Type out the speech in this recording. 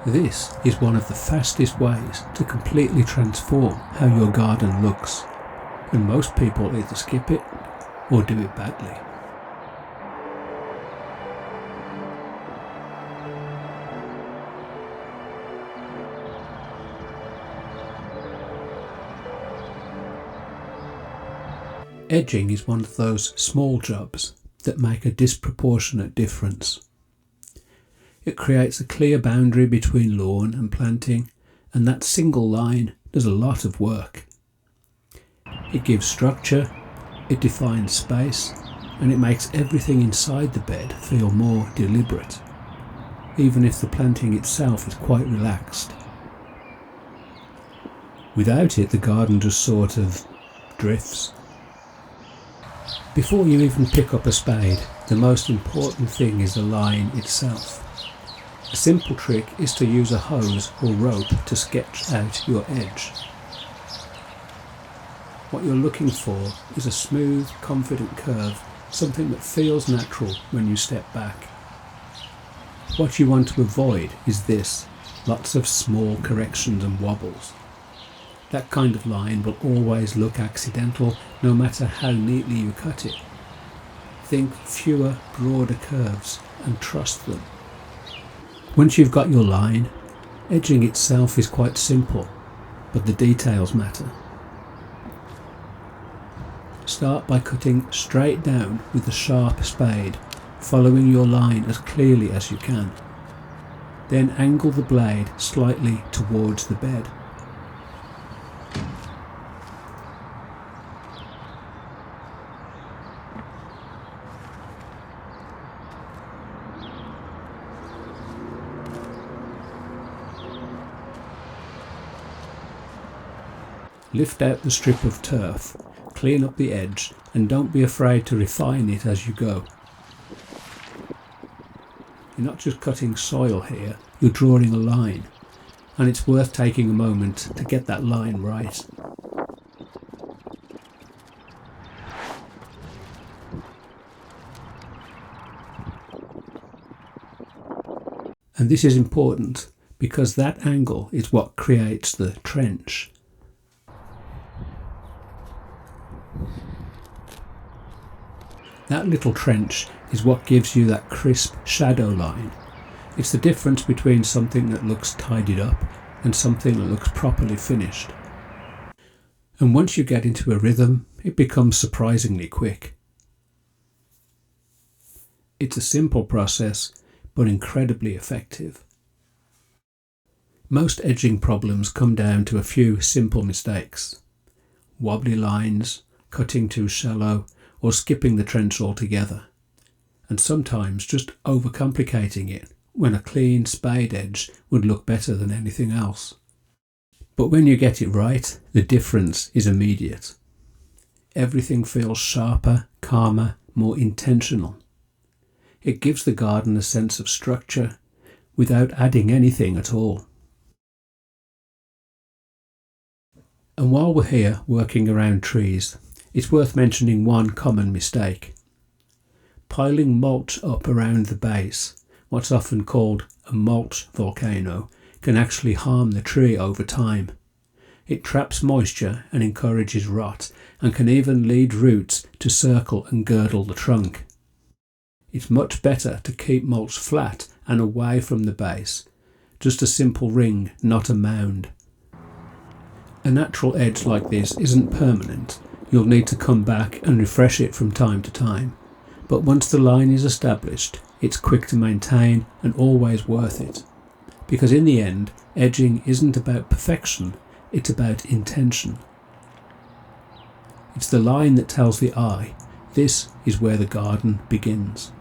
This is one of the fastest ways to completely transform how your garden looks, and most people either skip it or do it badly. Edging is one of those small jobs that make a disproportionate difference. It creates a clear boundary between lawn and planting, and that single line does a lot of work. It gives structure, it defines space, and it makes everything inside the bed feel more deliberate, even if the planting itself is quite relaxed. Without it, the garden just sort of drifts. Before you even pick up a spade, the most important thing is the line itself. A simple trick is to use a hose or rope to sketch out your edge. What you're looking for is a smooth, confident curve, something that feels natural when you step back. What you want to avoid is this, lots of small corrections and wobbles. That kind of line will always look accidental, no matter how neatly you cut it. Think fewer, broader curves and trust them. Once you've got your line, edging itself is quite simple, but the details matter. Start by cutting straight down with a sharp spade, following your line as clearly as you can. Then angle the blade slightly towards the bed. Lift out the strip of turf, clean up the edge, and don't be afraid to refine it as you go. You're not just cutting soil here, you're drawing a line, and it's worth taking a moment to get that line right. And this is important because that angle is what creates the trench. That little trench is what gives you that crisp shadow line. It's the difference between something that looks tidied up and something that looks properly finished. And once you get into a rhythm, it becomes surprisingly quick. It's a simple process, but incredibly effective. Most edging problems come down to a few simple mistakes. Wobbly lines, cutting too shallow, or skipping the trench altogether, and sometimes just overcomplicating it when a clean spade edge would look better than anything else. But when you get it right, the difference is immediate. Everything feels sharper, calmer, more intentional. It gives the garden a sense of structure without adding anything at all. And while we're here working around trees, it's worth mentioning one common mistake. Piling mulch up around the base, what's often called a mulch volcano, can actually harm the tree over time. It traps moisture and encourages rot, and can even lead roots to circle and girdle the trunk. It's much better to keep mulch flat and away from the base, just a simple ring, not a mound. A natural edge like this isn't permanent. You'll need to come back and refresh it from time to time, but once the line is established, it's quick to maintain and always worth it. Because in the end, edging isn't about perfection, it's about intention. It's the line that tells the eye, this is where the garden begins.